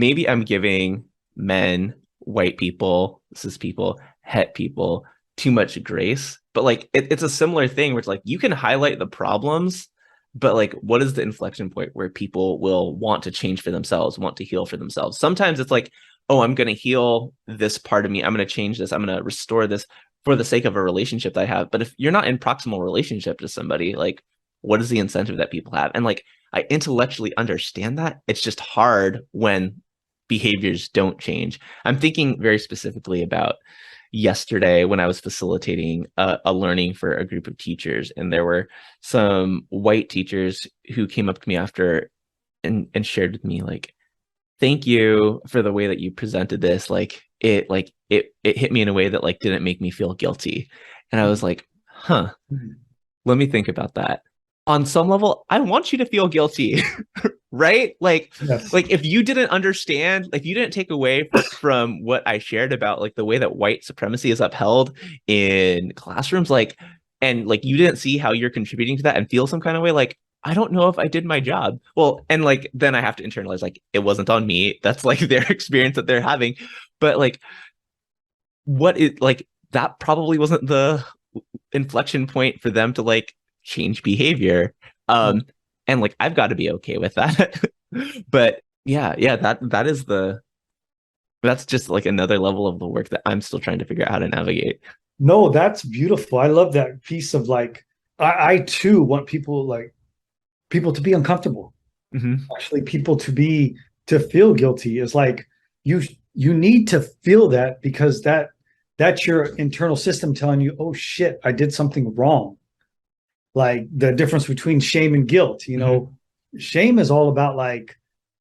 maybe I'm giving men, white people, cis people, het people too much grace. But like it's a similar thing where it's like you can highlight the problems, but like what is the inflection point where people will want to change for themselves, want to heal for themselves? Sometimes it's like, oh, I'm going to heal this part of me. I'm going to change this. I'm going to restore this for the sake of a relationship that I have. But if you're not in proximal relationship to somebody, like what is the incentive that people have? And like I intellectually understand that. It's just hard when behaviors don't change. I'm thinking very specifically about yesterday when I was facilitating a learning for a group of teachers, and there were some white teachers who came up to me after and shared with me like, thank you for the way that you presented this. It hit me in a way that like didn't make me feel guilty. And I was like, huh, let me think about that. On some level, I want you to feel guilty, right? Yes. Like if you didn't understand, if you didn't take away from what I shared about like the way that white supremacy is upheld in classrooms, like, and like you didn't see how you're contributing to that and feel some kind of way, like I don't know if I did my job. Well, and like then I have to internalize like it wasn't on me. That's like their experience that they're having. But like what is like that probably wasn't the inflection point for them to like change behavior. And like I've got to be okay with that. But yeah, that is that's just like another level of the work that I'm still trying to figure out how to navigate. No, that's beautiful. I love that piece of like, I too want people to be uncomfortable. Mm-hmm. Actually, people to feel guilty is like you you need to feel that because that's your internal system telling you, oh shit, I did something wrong. Like the difference between shame and guilt, Mm-hmm. shame is all about like,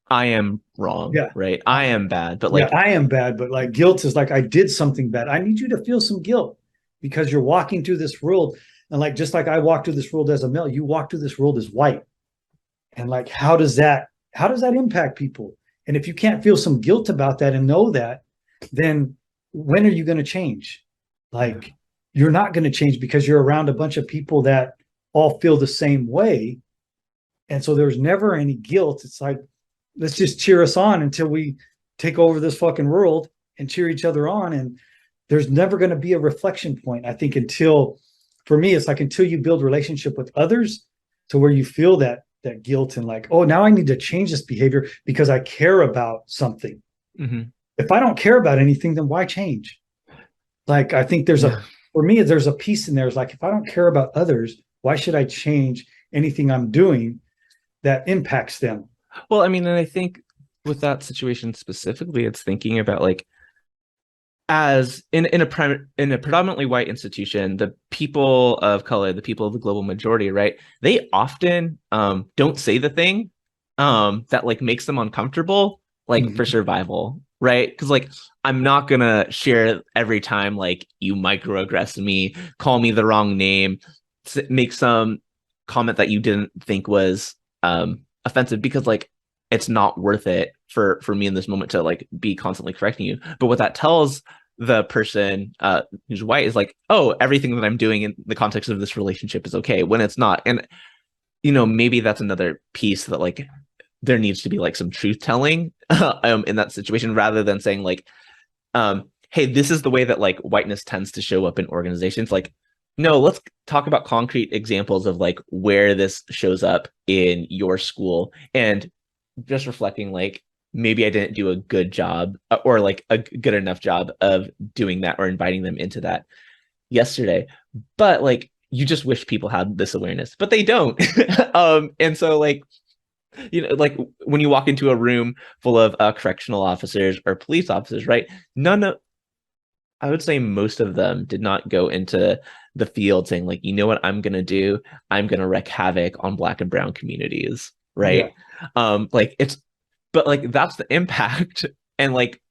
I am wrong, yeah, right? I am bad, but yeah, like, I am bad, but like guilt is like I did something bad. I need you to feel some guilt because you're walking through this world. And like just like I walked through this world as a male, you walk through this world as white. And like how does that impact people? And if you can't feel some guilt about that and know that, then when are you going to change? yeah, Like you're not going to change because you're around a bunch of people that all feel the same way. And so there's never any guilt. It's like, let's just cheer us on until we take over this fucking world and cheer each other on. And there's never going to be a reflection point, I think, until, for me, it's like until you build relationship with others to where you feel that guilt and like, oh, now I need to change this behavior because I care about something. mm-hmm. If I don't care about anything, then why change? Like, I think Yeah. for me, there's a piece in there. It's like, if I don't care about others, why should I change anything I'm doing that impacts them? Well, I mean, and I think with that situation specifically, it's thinking about like as in a predominantly white institution, the people of color, the people of the global majority, right? They often don't say the thing that like makes them uncomfortable, like for Mhm. survival, right? Because like I'm not gonna share every time like you microaggress me, call me the wrong name, make some comment that you didn't think was offensive because like it's not worth it for me in this moment to like be constantly correcting you. But what that tells the person who's white is like, oh, everything that I'm doing in the context of this relationship is okay when it's not. And maybe that's another piece that like there needs to be like some truth telling in that situation rather than saying like, hey, this is the way that like whiteness tends to show up in organizations. Like, no, let's talk about concrete examples of like where this shows up in your school and just reflecting like maybe I didn't do a good job or like a good enough job of doing that or inviting them into that yesterday. But like you just wish people had this awareness, but they don't. And so like like when you walk into a room full of correctional officers or police officers, right? None of I would say most of them did not go into the field saying like, you know what I'm gonna do? I'm gonna wreak havoc on Black and brown communities, Yeah. right? Like it's, but like that's the impact, and like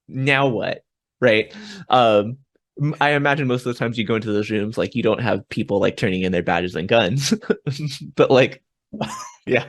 now what, right? Um, I imagine most of the times you go into those rooms, like you don't have people like turning in their badges and guns, but like, yeah.